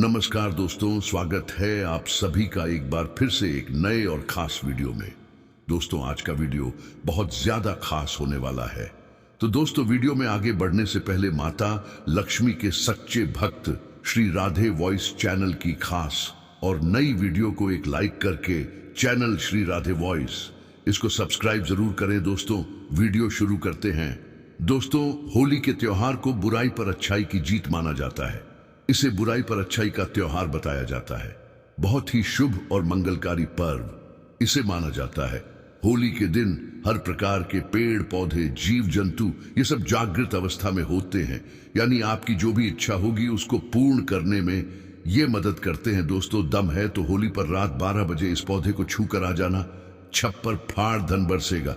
नमस्कार दोस्तों, स्वागत है आप सभी का एक बार फिर से एक नए और खास वीडियो में। दोस्तों, आज का वीडियो बहुत ज्यादा खास होने वाला है। तो दोस्तों, वीडियो में आगे बढ़ने से पहले माता लक्ष्मी के सच्चे भक्त श्री राधे वॉइस चैनल की खास और नई वीडियो को एक लाइक करके चैनल श्री राधे वॉइस इसको सब्सक्राइब जरूर करें। दोस्तों, वीडियो शुरू करते हैं। दोस्तों, होली के त्योहार को बुराई पर अच्छाई की जीत माना जाता है। इसे बुराई पर अच्छाई का त्योहार बताया जाता है। बहुत ही शुभ और मंगलकारी पर्व इसे माना जाता है। होली के दिन हर प्रकार के पेड़ पौधे, जीव जंतु ये सब जागृत अवस्था में होते हैं, यानी आपकी जो भी इच्छा होगी उसको पूर्ण करने में ये मदद करते हैं। दोस्तों, दम है तो होली पर रात 12 बजे इस पौधे को छू कर आ जाना। छप्पर फाड़ धन बरसेगा।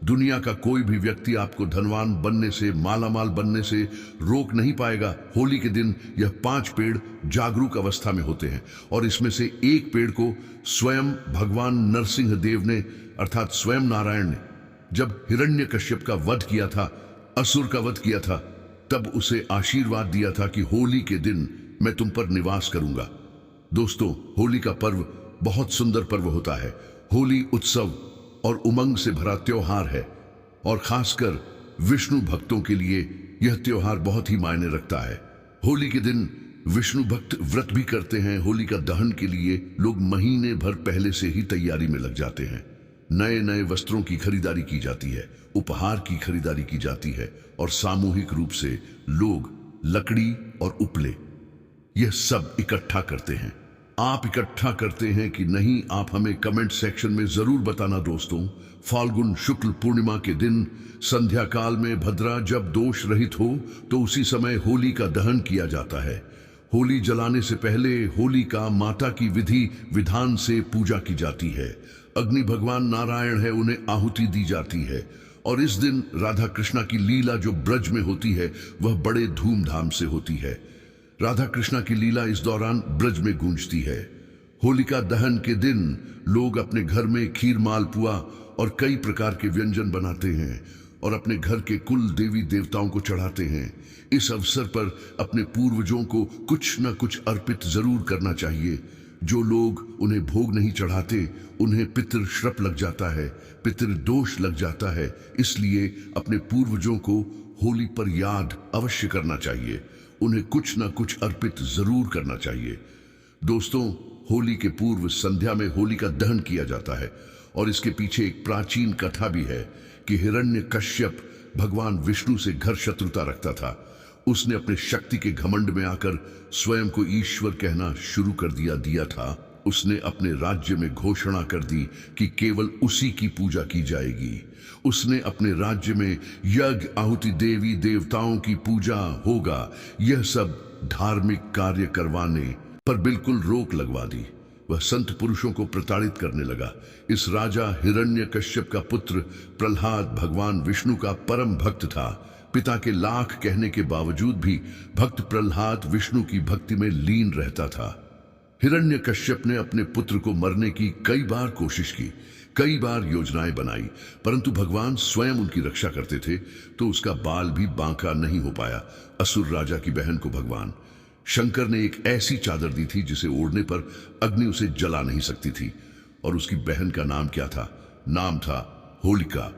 दुनिया का कोई भी व्यक्ति आपको धनवान बनने से, मालामाल बनने से रोक नहीं पाएगा। होली के दिन यह 5 पेड़ जागरूक अवस्था में होते हैं और इसमें से एक पेड़ को स्वयं भगवान नरसिंह देव ने अर्थात स्वयं नारायण ने जब हिरण्यकश्यप का वध किया था, असुर का वध किया था, तब उसे आशीर्वाद दिया था कि होली के दिन मैं तुम पर निवास करूंगा। दोस्तों, होली का पर्व बहुत सुंदर पर्व होता है। होली उत्सव और उमंग से भरा त्योहार है और खासकर विष्णु भक्तों के लिए यह त्योहार बहुत ही मायने रखता है। होली के दिन विष्णु भक्त व्रत भी करते हैं। होली का दहन के लिए लोग महीने भर पहले से ही तैयारी में लग जाते हैं। नए नए वस्त्रों की खरीदारी की जाती है, उपहार की खरीदारी की जाती है और सामूहिक रूप से लोग लकड़ी और उपले यह सब इकट्ठा करते हैं। आप इकट्ठा करते हैं कि नहीं, आप हमें कमेंट सेक्शन में जरूर बताना। दोस्तों, फाल्गुन शुक्ल पूर्णिमा के दिन संध्या काल में भद्रा जब दोष रहित हो तो उसी समय होली का दहन किया जाता है। होली जलाने से पहले होली का माता की विधि विधान से पूजा की जाती है। अग्नि भगवान नारायण है, उन्हें आहुति दी जाती है और इस दिन राधा कृष्णा की लीला जो ब्रज में होती है वह बड़े धूमधाम से होती है। राधा कृष्णा की लीला इस दौरान ब्रज में गूंजती है। होलिका दहन के दिन लोग अपने घर में खीर, मालपुआ और कई प्रकार के व्यंजन बनाते हैं और अपने घर के कुल देवी देवताओं को चढ़ाते हैं। इस अवसर पर अपने पूर्वजों को कुछ न कुछ अर्पित जरूर करना चाहिए। जो लोग उन्हें भोग नहीं चढ़ाते उन्हें पितृ श्रप लग जाता है, पितृदोष लग जाता है। इसलिए अपने पूर्वजों को होली पर याद अवश्य करना चाहिए, उन्हें कुछ ना कुछ अर्पित जरूर करना चाहिए। दोस्तों, होली के पूर्व संध्या में होली का दहन किया जाता है और इसके पीछे एक प्राचीन कथा भी है कि हिरण्यकश्यप भगवान विष्णु से घर शत्रुता रखता था। उसने अपने शक्ति के घमंड में आकर स्वयं को ईश्वर कहना शुरू कर दिया था। उसने अपने राज्य में घोषणा कर दी कि केवल उसी की पूजा की जाएगी। उसने अपने राज्य में यज्ञ, आहुति, देवी देवताओं की पूजा होगा, यह सब धार्मिक कार्य करवाने पर बिल्कुल रोक लगवा दी। वह संत पुरुषों को प्रताड़ित करने लगा। इस राजा हिरण्यकश्यप का पुत्र प्रहलाद भगवान विष्णु का परम भक्त था। पिता के लाख कहने के बावजूद भी भक्त प्रहलाद विष्णु की भक्ति में लीन रहता था। हिरण्यकश्यप ने अपने पुत्र को मरने की कई बार कोशिश की, कई बार योजनाएं बनाई, परंतु भगवान स्वयं उनकी रक्षा करते थे तो उसका बाल भी बांका नहीं हो पाया। असुर राजा की बहन को भगवान शंकर ने एक ऐसी चादर दी थी जिसे ओढ़ने पर अग्नि उसे जला नहीं सकती थी और उसकी बहन का नाम क्या था? नाम था होलिका।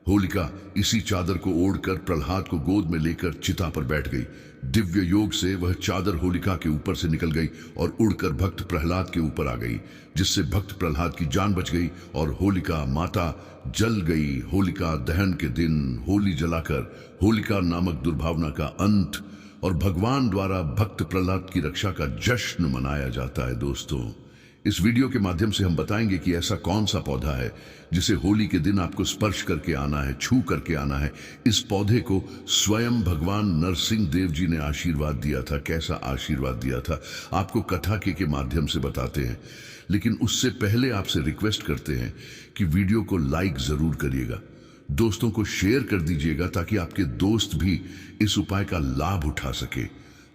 होलिका इसी चादर को ओढ़कर प्रहलाद को गोद में लेकर चिता पर बैठ गई। दिव्य योग से वह चादर होलिका के ऊपर से निकल गई और उड़कर भक्त प्रहलाद के ऊपर आ गई, जिससे भक्त प्रहलाद की जान बच गई और होलिका माता जल गई। होलिका दहन के दिन होली जलाकर होलिका नामक दुर्भावना का अंत और भगवान द्वारा भक्त प्रहलाद की रक्षा का जश्न मनाया जाता है। दोस्तों, इस वीडियो के माध्यम से हम बताएंगे कि ऐसा कौन सा पौधा है जिसे होली के दिन आपको स्पर्श करके आना है, छू करके आना है। इस पौधे को स्वयं भगवान नरसिंह देव जी ने आशीर्वाद दिया था। कैसा आशीर्वाद दिया था आपको कथा के माध्यम से बताते हैं, लेकिन उससे पहले आपसे रिक्वेस्ट करते हैं कि वीडियो को लाइक जरूर करिएगा, दोस्तों को शेयर कर दीजिएगा ताकि आपके दोस्त भी इस उपाय का लाभ उठा सके।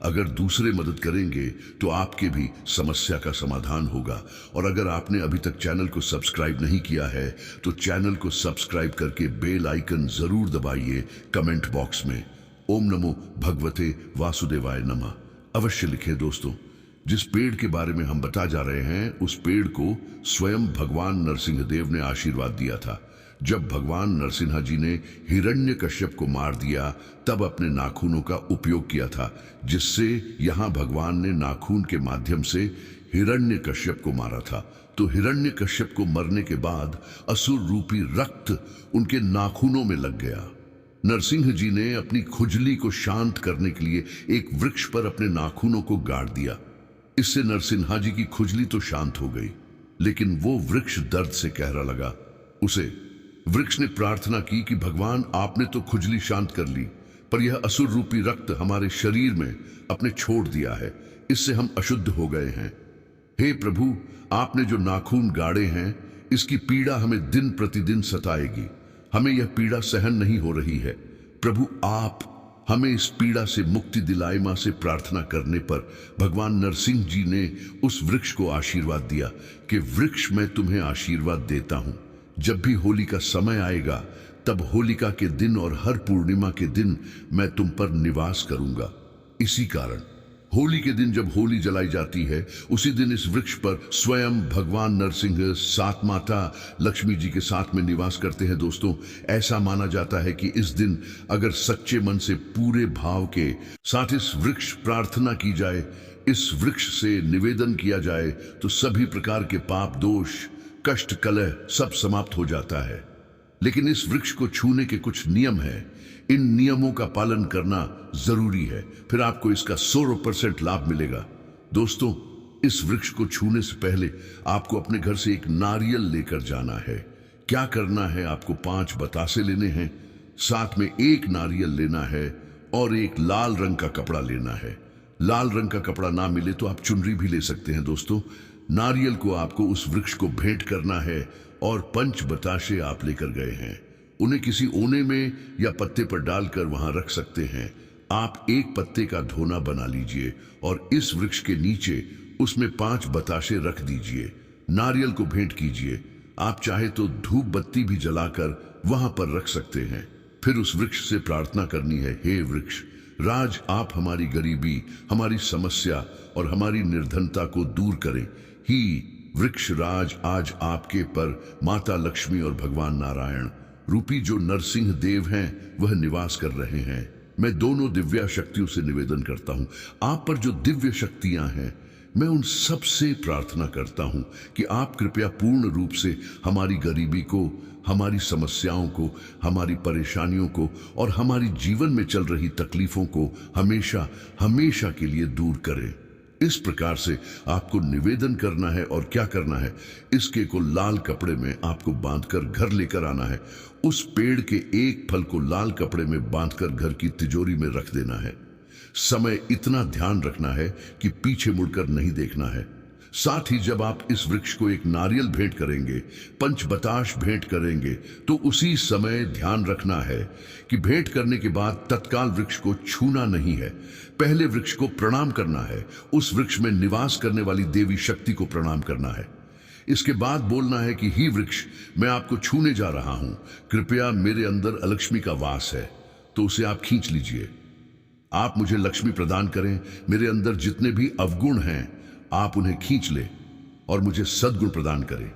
अगर दूसरे मदद करेंगे तो आपके भी समस्या का समाधान होगा। और अगर आपने अभी तक चैनल को सब्सक्राइब नहीं किया है तो चैनल को सब्सक्राइब करके बेल आइकन जरूर दबाइए। कमेंट बॉक्स में ओम नमो भगवते वासुदेवाय नमः अवश्य लिखें। दोस्तों, जिस पेड़ के बारे में हम बता जा रहे हैं, उस पेड़ को स्वयं भगवान नरसिंह देव ने आशीर्वाद दिया था। जब भगवान नरसिंह जी ने हिरण्यकश्यप को मार दिया, तब अपने नाखूनों का उपयोग किया था, जिससे यहां भगवान ने नाखून के माध्यम से हिरण्यकश्यप को मारा था। तो हिरण्यकश्यप को मरने के बाद असुर रूपी रक्त उनके नाखूनों में लग गया। नरसिंह जी ने अपनी खुजली को शांत करने के लिए एक वृक्ष पर अपने नाखूनों को गाड़ दिया। इससे नरसिम्हा जी की खुजली तो शांत हो गई, लेकिन वो वृक्ष दर्द से कहरा लगा। उसे वृक्ष ने प्रार्थना की कि भगवान, आपने तो खुजली शांत कर ली, पर यह असुर रूपी रक्त हमारे शरीर में अपने छोड़ दिया है, इससे हम अशुद्ध हो गए हैं। हे प्रभु, आपने जो नाखून गाड़े हैं, इसकी पीड़ा हमें दिन प्रतिदिन सताएगी। हमें यह पीड़ा सहन नहीं हो रही है। प्रभु, आप हमें इस पीड़ा से मुक्ति दिलाए। मां से प्रार्थना करने पर भगवान नरसिंह जी ने उस वृक्ष को आशीर्वाद दिया कि वृक्ष, मैं तुम्हें आशीर्वाद देता हूं। जब भी होली का समय आएगा, तब होलिका के दिन और हर पूर्णिमा के दिन मैं तुम पर निवास करूंगा। इसी कारण होली के दिन जब होली जलाई जाती है, उसी दिन इस वृक्ष पर स्वयं भगवान नरसिंह सात माता लक्ष्मी जी के साथ में निवास करते हैं। दोस्तों, ऐसा माना जाता है कि इस दिन अगर सच्चे मन से पूरे भाव के साथ इस वृक्ष प्रार्थना की जाए, इस वृक्ष से निवेदन किया जाए, तो सभी प्रकार के पाप, दोष, कष्ट, कलह सब समाप्त हो जाता है। लेकिन इस वृक्ष को छूने के कुछ नियम हैं। इन नियमों का पालन करना जरूरी है, फिर आपको इसका 100% लाभ मिलेगा। दोस्तों, इस वृक्ष को छूने से पहले आपको अपने घर से एक नारियल लेकर जाना है। क्या करना है? आपको 5 बतासे लेने हैं, साथ में एक नारियल लेना है और एक लाल रंग का कपड़ा लेना है। लाल रंग का कपड़ा ना मिले तो आप चुनरी भी ले सकते हैं। दोस्तों, नारियल को आपको उस वृक्ष को भेंट करना है और 5 बताशे आप लेकर गए हैं, उन्हें किसी ओने में या पत्ते पर डालकर वहां रख सकते हैं। आप एक पत्ते का धोना बना लीजिए और इस वृक्ष के नीचे उसमें 5 बताशे रख दीजिए। नारियल को भेंट कीजिए। आप चाहे तो धूप बत्ती भी जलाकर वहां पर रख सकते हैं। फिर उस वृक्ष से प्रार्थना करनी है, हे वृक्ष राज, आप हमारी गरीबी, हमारी समस्या और हमारी निर्धनता को दूर करें। ही वृक्ष राज, आज आपके पर माता लक्ष्मी और भगवान नारायण रूपी जो नरसिंह देव हैं, वह निवास कर रहे हैं। मैं दोनों दिव्य शक्तियों से निवेदन करता हूं, आप पर जो दिव्य शक्तियां हैं, मैं उन सब से प्रार्थना करता हूं कि आप कृपया पूर्ण रूप से हमारी गरीबी को, हमारी समस्याओं को, हमारी परेशानियों को और हमारी जीवन में चल रही तकलीफों को हमेशा हमेशा के लिए दूर करें। इस प्रकार से आपको निवेदन करना है और क्या करना है, इसके को लाल कपड़े में आपको बांधकर घर लेकर आना है। उस पेड़ के एक फल को लाल कपड़े में बांधकर घर की तिजोरी में रख देना है। समय इतना ध्यान रखना है कि पीछे मुड़कर नहीं देखना है। साथ ही जब आप इस वृक्ष को एक नारियल भेंट करेंगे, 5 बताश भेंट करेंगे, तो उसी समय ध्यान रखना है कि भेंट करने के बाद तत्काल वृक्ष को छूना नहीं है। पहले वृक्ष को प्रणाम करना है, उस वृक्ष में निवास करने वाली देवी शक्ति को प्रणाम करना है। इसके बाद बोलना है कि ही वृक्ष, मैं आपको छूने जा रहा हूं, कृपया मेरे अंदर अलक्ष्मी का वास है, तो उसे आप खींच लीजिए। आप मुझे लक्ष्मी प्रदान करें। मेरे अंदर जितने भी अवगुण हैं, आप उन्हें खींच ले और मुझे सद्गुण प्रदान करें।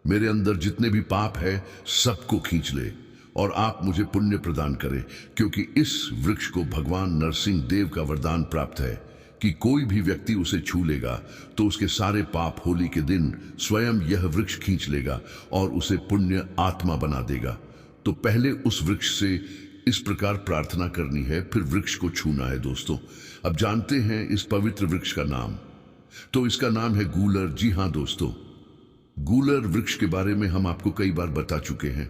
मेरे अंदर जितने भी पाप है, सबको खींच ले और आप मुझे पुण्य प्रदान करें, क्योंकि इस वृक्ष को भगवान नरसिंह देव का वरदान प्राप्त है कि कोई भी व्यक्ति उसे छू लेगा तो उसके सारे पाप होली के दिन स्वयं यह वृक्ष खींच लेगा और उसे पुण्य आत्मा बना देगा। तो पहले उस वृक्ष से इस प्रकार प्रार्थना करनी है, फिर वृक्ष को छूना है। दोस्तों, अब जानते हैं इस पवित्र वृक्ष का नाम, तो इसका नाम है गूलर। जी हां दोस्तों, गूलर वृक्ष के बारे में हम आपको कई बार बता चुके हैं।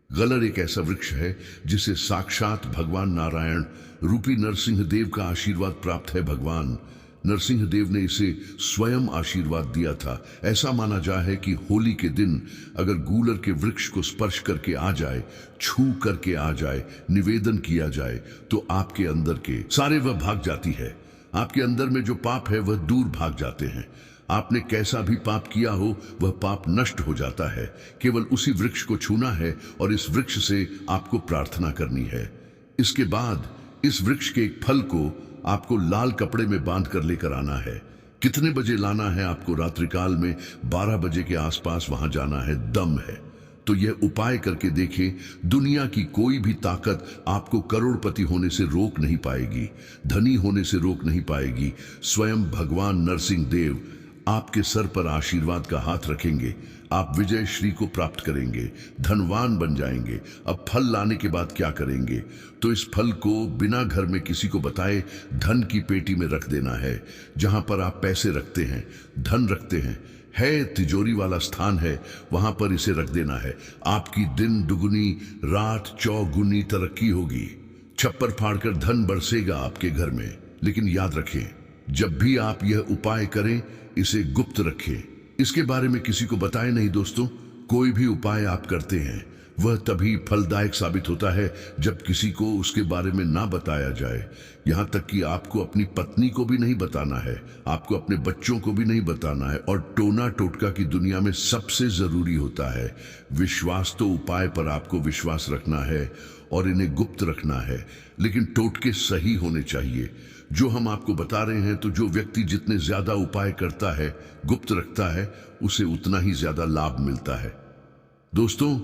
गलर एक ऐसा वृक्ष है जिसे साक्षात भगवान नारायण रूपी नरसिंह देव का आशीर्वाद प्राप्त है। भगवान नरसिंह देव ने इसे स्वयं आशीर्वाद दिया था। ऐसा माना जाए है कि होली के दिन अगर गूलर के वृक्ष को स्पर्श करके आ जाए, छू करके आ जाए, निवेदन किया जाए, तो आपके अंदर के सारे वह भाग जाती है। आपके अंदर में जो पाप है वह दूर भाग जाते हैं। आपने कैसा भी पाप किया हो, वह पाप नष्ट हो जाता है। केवल उसी वृक्ष को छूना है और इस वृक्ष से आपको प्रार्थना करनी है। इसके बाद इस वृक्ष के एक फल को आपको लाल कपड़े में बांध कर लेकर आना है। कितने बजे लाना है आपको, रात्रिकाल में 12 बजे के आसपास वहां जाना है, दम है। तो यह उपाय करके देखें, दुनिया की कोई भी ताकत आपको करोड़पति होने से रोक नहीं पाएगी, धनी होने से रोक नहीं पाएगी। स्वयं भगवान नरसिंह देव आपके सर पर आशीर्वाद का हाथ रखेंगे, आप विजय श्री को प्राप्त करेंगे, धनवान बन जाएंगे। अब फल लाने के बाद क्या करेंगे, तो इस फल को बिना घर में किसी को बताए धन की पेटी में रख देना है। जहां पर आप पैसे रखते हैं, धन रखते हैं, है तिजोरी वाला स्थान है, वहां पर इसे रख देना है। आपकी दिन दुगुनी रात चौगुनी तरक्की होगी, छप्पर फाड़कर धन बरसेगा आपके घर में। लेकिन याद रखें, जब भी आप यह उपाय करें, इसे गुप्त रखें, इसके बारे में किसी को बताएं नहीं दोस्तों। कोई भी उपाय आप करते हैं वह तभी फलदायक साबित होता है जब किसी को उसके बारे में ना बताया जाए। यहां तक कि आपको अपनी पत्नी को भी नहीं बताना है, आपको अपने बच्चों को भी नहीं बताना है। और टोना टोटका की दुनिया में सबसे जरूरी होता है विश्वास। तो उपाय पर आपको विश्वास रखना है और इन्हें गुप्त रखना है, लेकिन टोटके सही होने चाहिए जो हम आपको बता रहे हैं। तो जो व्यक्ति जितने ज्यादा उपाय करता है, गुप्त रखता है, उसे उतना ही ज्यादा लाभ मिलता है। दोस्तों,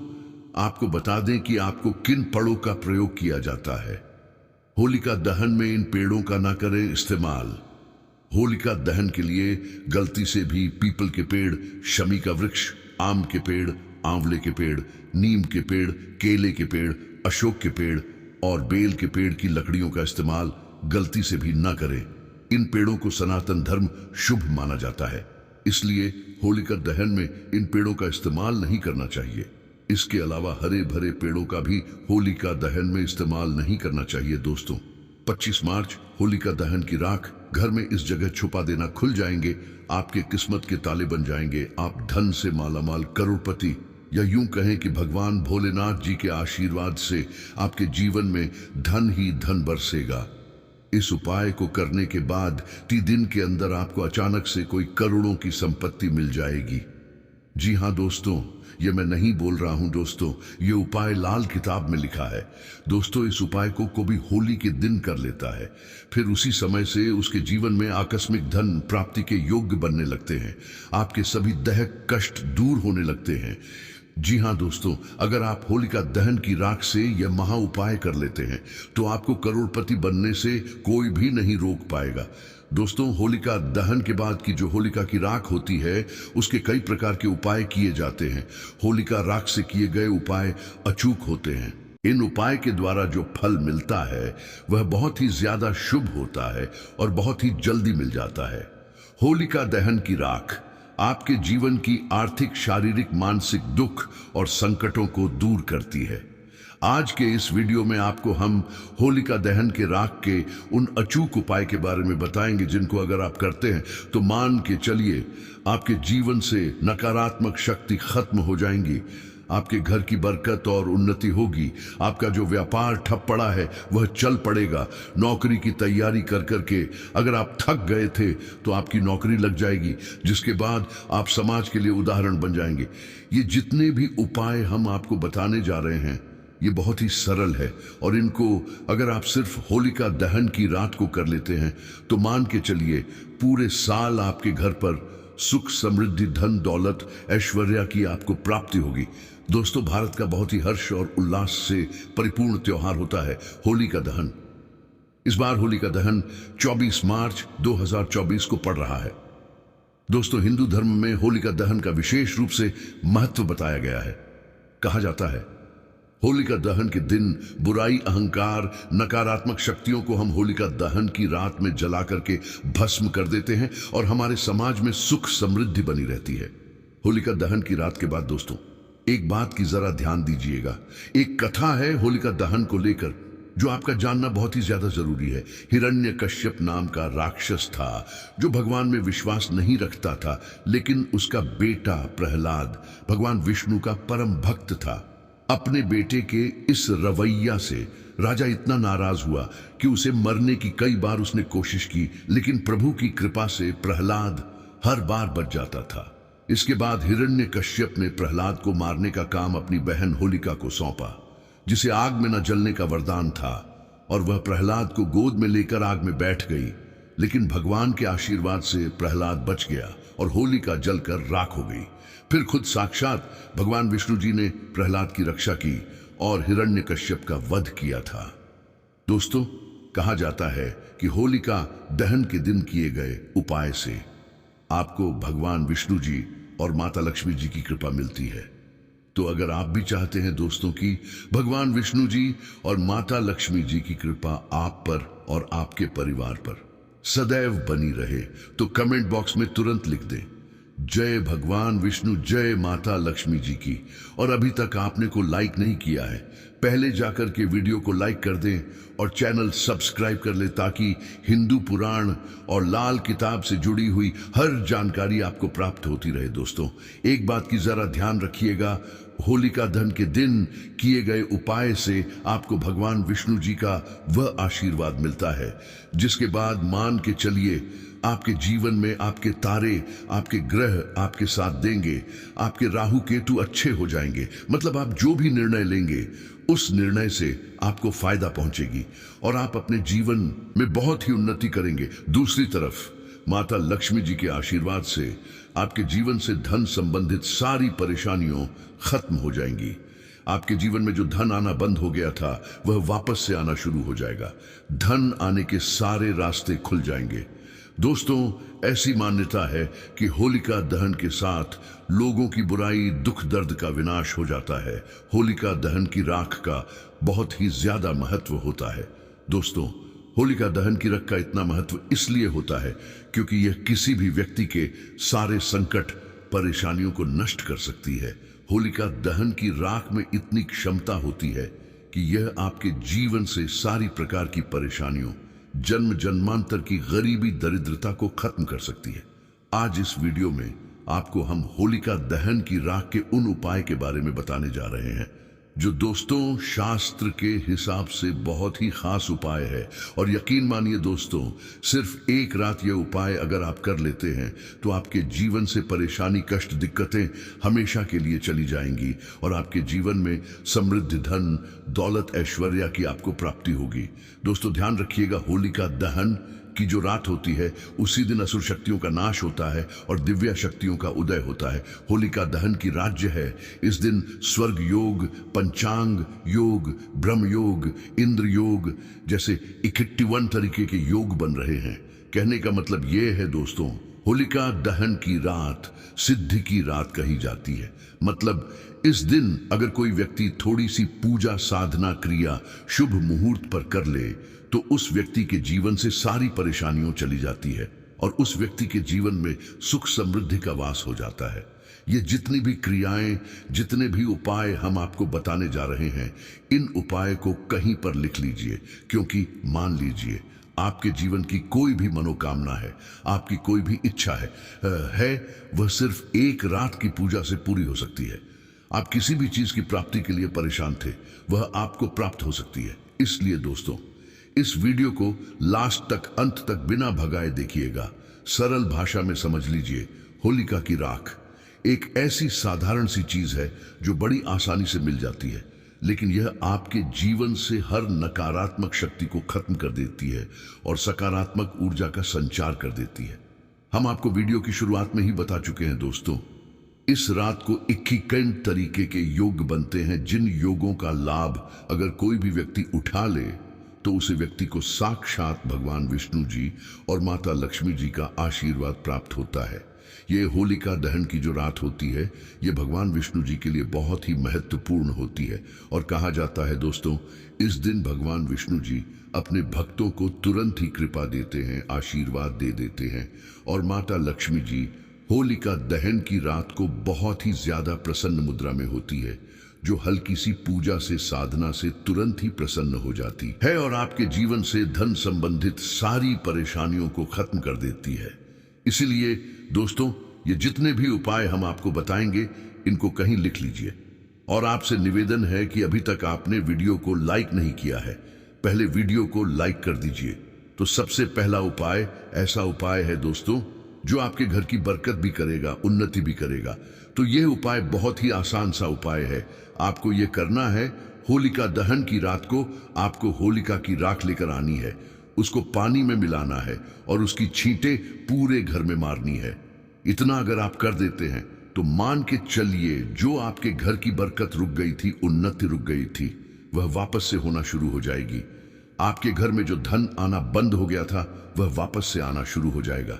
आपको बता दें कि आपको किन पेड़ों का प्रयोग किया जाता है। होलिका दहन में इन पेड़ों का ना करें इस्तेमाल। होलिका दहन के लिए गलती से भी पीपल के पेड़, शमी का वृक्ष, आम के पेड़, आंवले के पेड़, नीम के पेड़, केले के पेड़, अशोक के पेड़ और बेल के पेड़ की लकड़ियों का इस्तेमाल गलती से भी ना करें। इन पेड़ों को सनातन धर्म शुभ माना जाता है, इसलिए होलिका दहन में इन पेड़ों का इस्तेमाल नहीं करना चाहिए। इसके अलावा हरे भरे पेड़ों का भी होलिका दहन में इस्तेमाल नहीं करना चाहिए। दोस्तों, 25 मार्च होलिका दहन की राख घर में इस जगह छुपा देना, खुल जाएंगे आपके किस्मत के ताले, बन जाएंगे आप धन से मालामाल, करोड़पति। या यूं कहें कि भगवान भोलेनाथ जी के आशीर्वाद से आपके जीवन में धन ही धन बरसेगा। इस उपाय को करने के बाद 30 दिन के अंदर आपको अचानक से कोई करोड़ों की संपत्ति मिल जाएगी। जी हां दोस्तों, ये मैं नहीं बोल रहा हूं दोस्तों, ये उपाय लाल किताब में लिखा है। दोस्तों, इस उपाय को कोई होली के दिन कर लेता है, फिर उसी समय से उसके जीवन में आकस्मिक धन प्राप्ति के योग्य बनने लगते हैं, आपके सभी दैहिक कष्ट दूर होने लगते हैं। जी हां दोस्तों, अगर आप होलिका दहन की राख से यह महा उपाय कर लेते हैं तो आपको करोड़पति बनने से कोई भी नहीं रोक पाएगा। दोस्तों, होलिका दहन के बाद की जो होलिका की राख होती है, उसके कई प्रकार के उपाय किए जाते हैं। होलिका राख से किए गए उपाय अचूक होते हैं। इन उपाय के द्वारा जो फल मिलता है वह बहुत ही ज्यादा शुभ होता है और बहुत ही जल्दी मिल जाता है। होलिका दहन की राख आपके जीवन की आर्थिक, शारीरिक, मानसिक दुख और संकटों को दूर करती है। आज के इस वीडियो में आपको हम होलिका दहन के राख के उन अचूक उपाय के बारे में बताएंगे जिनको अगर आप करते हैं तो मान के चलिए आपके जीवन से नकारात्मक शक्ति खत्म हो जाएंगी, आपके घर की बरकत और उन्नति होगी, आपका जो व्यापार ठप पड़ा है वह चल पड़ेगा। नौकरी की तैयारी कर करके अगर आप थक गए थे तो आपकी नौकरी लग जाएगी, जिसके बाद आप समाज के लिए उदाहरण बन जाएंगे। ये जितने भी उपाय हम आपको बताने जा रहे हैं ये बहुत ही सरल है और इनको अगर आप सिर्फ होलिका दहन की रात को कर लेते हैं तो मान के चलिए पूरे साल आपके घर पर सुख, समृद्धि, धन, दौलत, ऐश्वर्या की आपको प्राप्ति होगी। दोस्तों, भारत का बहुत ही हर्ष और उल्लास से परिपूर्ण त्योहार होता है होलिका दहन। इस बार होलिका दहन 24 मार्च 2024 को पड़ रहा है। दोस्तों, हिंदू धर्म में होलिका दहन का विशेष रूप से महत्व बताया गया है। कहा जाता है होलिका दहन के दिन बुराई, अहंकार, नकारात्मक शक्तियों को हम होलिका दहन की रात में जला करके भस्म कर देते हैं और हमारे समाज में सुख समृद्धि बनी रहती है। होलिका दहन की रात के बाद दोस्तों एक बात की जरा ध्यान दीजिएगा। एक कथा है होलिका दहन को लेकर जो आपका जानना बहुत ही ज्यादा जरूरी है। हिरण्यकश्यप नाम का राक्षस था जो भगवान में विश्वास नहीं रखता था, लेकिन उसका बेटा प्रहलाद भगवान विष्णु का परम भक्त था। अपने बेटे के इस रवैया से राजा इतना नाराज हुआ कि उसे मरने की कई बार उसने कोशिश की, लेकिन प्रभु की कृपा से प्रहलाद हर बार बच जाता था। इसके बाद हिरण्यकश्यप ने प्रहलाद को मारने का काम अपनी बहन होलिका को सौंपा, जिसे आग में न जलने का वरदान था, और वह प्रहलाद को गोद में लेकर आग में बैठ गई। लेकिन भगवान के आशीर्वाद से प्रहलाद बच गया और होलिका जलकर राख हो गई। फिर खुद साक्षात भगवान विष्णु जी ने प्रहलाद की रक्षा की और हिरण्यकश्यप का वध किया था। दोस्तों, कहा जाता है कि होलिका दहन के दिन किए गए उपाय से आपको भगवान विष्णु जी और माता लक्ष्मी जी की कृपा मिलती है। तो अगर आप भी चाहते हैं दोस्तों कि भगवान विष्णु जी और माता लक्ष्मी जी की कृपा आप पर और आपके परिवार पर सदैव बनी रहे, तो कमेंट बॉक्स में तुरंत लिख दें, जय भगवान विष्णु, जय माता लक्ष्मी जी की। और अभी तक आपने को लाइक नहीं किया है, पहले जाकर के वीडियो को लाइक कर दें और चैनल सब्सक्राइब कर ले, ताकि हिंदू पुराण और लाल किताब से जुड़ी हुई हर जानकारी आपको प्राप्त होती रहे। दोस्तों, एक बात की जरा ध्यान रखिएगा, होलिका दहन के दिन किए गए उपाय से आपको भगवान विष्णु जी का वह आशीर्वाद मिलता है जिसके बाद मान के चलिए आपके जीवन में आपके तारे, आपके ग्रह आपके साथ देंगे, आपके राहु केतु अच्छे हो जाएंगे। मतलब आप जो भी निर्णय लेंगे उस निर्णय से आपको फायदा पहुंचेगी और आप अपने जीवन में बहुत ही उन्नति करेंगे। दूसरी तरफ माता लक्ष्मी जी के आशीर्वाद से आपके जीवन से धन संबंधित सारी परेशानियों खत्म हो जाएंगी। आपके जीवन में जो धन आना बंद हो गया था वह वापस से आना शुरू हो जाएगा। धन आने के सारे रास्ते खुल जाएंगे। दोस्तों, ऐसी मान्यता है कि होलिका दहन के साथ लोगों की बुराई, दुख दर्द का विनाश हो जाता है। होलिका दहन की राख का बहुत ही ज्यादा महत्व होता है। दोस्तों, होलिका दहन की राख का इतना महत्व इसलिए होता है क्योंकि यह किसी भी व्यक्ति के सारे संकट, परेशानियों को नष्ट कर सकती है। होलिका दहन की राख में इतनी क्षमता होती है कि यह आपके जीवन से सारी प्रकार की परेशानियों, जन्म जन्मांतर की गरीबी, दरिद्रता को खत्म कर सकती है। आज इस वीडियो में आपको हम होलिका दहन की राख के उन उपाय के बारे में बताने जा रहे हैं जो दोस्तों शास्त्र के हिसाब से बहुत ही खास उपाय है। और यकीन मानिए दोस्तों, सिर्फ एक रात यह उपाय अगर आप कर लेते हैं तो आपके जीवन से परेशानी, कष्ट, दिक्कतें हमेशा के लिए चली जाएंगी और आपके जीवन में समृद्धि, धन, दौलत, ऐश्वर्या की आपको प्राप्ति होगी। दोस्तों, ध्यान रखिएगा, होलिका दहन की जो रात होती है उसी दिन असुर शक्तियों का नाश होता है और दिव्य शक्तियों का उदय होता है। होलिका दहन की राज्य है। इस दिन स्वर्ग योग, पंचांग योग, ब्रह्म योग, इंद्र योग जैसे 51 तरीके के योग बन रहे हैं। कहने का मतलब ये है दोस्तों, होलिका दहन की रात सिद्धि की रात कही जाती है। मतलब इस दिन अगर कोई व्यक्ति थोड़ी सी पूजा, साधना, क्रिया शुभ मुहूर्त पर कर ले तो उस व्यक्ति के जीवन से सारी परेशानियों चली जाती है और उस व्यक्ति के जीवन में सुख समृद्धि का वास हो जाता है। ये जितनी भी क्रियाएं, जितने भी उपाय हम आपको बताने जा रहे हैं, इन उपाय को कहीं पर लिख लीजिए, क्योंकि मान लीजिए आपके जीवन की कोई भी मनोकामना है, आपकी कोई भी इच्छा है वह सिर्फ एक रात की पूजा से पूरी हो सकती है। आप किसी भी चीज की प्राप्ति के लिए परेशान थे, वह आपको प्राप्त हो सकती है। इसलिए दोस्तों, इस वीडियो को लास्ट तक, अंत तक बिना भगाए देखिएगा। सरल भाषा में समझ लीजिए, होलिका की राख एक ऐसी साधारण सी चीज है जो बड़ी आसानी से मिल जाती है, लेकिन यह आपके जीवन से हर नकारात्मक शक्ति को खत्म कर देती है और सकारात्मक ऊर्जा का संचार कर देती है। हम आपको वीडियो की शुरुआत में ही बता चुके हैं दोस्तों, इस रात को 21 तरीके के योग बनते हैं, जिन योगों का लाभ अगर कोई भी व्यक्ति उठा ले तो उसे व्यक्ति को साक्षात भगवान विष्णु जी और माता लक्ष्मी जी का आशीर्वाद प्राप्त होता है। ये होलिका दहन की जो रात होती है, ये भगवान विष्णु जी के लिए बहुत ही महत्वपूर्ण होती है और कहा जाता है दोस्तों, इस दिन भगवान विष्णु जी अपने भक्तों को तुरंत ही कृपा देते हैं, आशीर्वाद दे देते हैं। और माता लक्ष्मी जी होलिका दहन की रात को बहुत ही ज्यादा प्रसन्न मुद्रा में होती है, जो हल्की सी पूजा से, साधना से तुरंत ही प्रसन्न हो जाती है और आपके जीवन से धन संबंधित सारी परेशानियों को खत्म कर देती है। इसलिए दोस्तों, ये जितने भी उपाय हम आपको बताएंगे, इनको कहीं लिख लीजिए। और आपसे निवेदन है कि अभी तक आपने वीडियो को लाइक नहीं किया है, पहले वीडियो को लाइक कर दीजिए। तो सबसे पहला उपाय ऐसा उपाय है दोस्तों जो आपके घर की बरकत भी करेगा, उन्नति भी करेगा। तो यह उपाय बहुत ही आसान सा उपाय है। आपको ये करना है, होलिका दहन की रात को आपको होलिका की राख लेकर आनी है। उसको पानी में मिलाना है और उसकी छींटे पूरे घर में मारनी है। इतना अगर आप कर देते हैं तो मान के चलिए जो आपके घर की बरकत रुक गई थी, उन्नति रुक गई थी, वह वापस से होना शुरू हो जाएगी। आपके घर में जो धन आना बंद हो गया था वह वापस से आना शुरू हो जाएगा।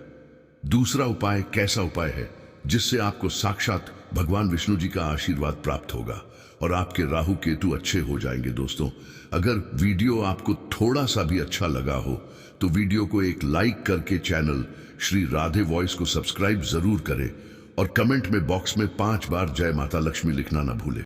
दूसरा उपाय कैसा उपाय है जिससे आपको साक्षात भगवान विष्णु जी का आशीर्वाद प्राप्त होगा और आपके राहु केतु अच्छे हो जाएंगे। दोस्तों, अगर वीडियो आपको थोड़ा सा भी अच्छा लगा हो तो वीडियो को एक लाइक करके चैनल श्री राधे वॉइस को सब्सक्राइब जरूर करें और कमेंट में बॉक्स में 5 बार जय माता लक्ष्मी लिखना ना भूलें।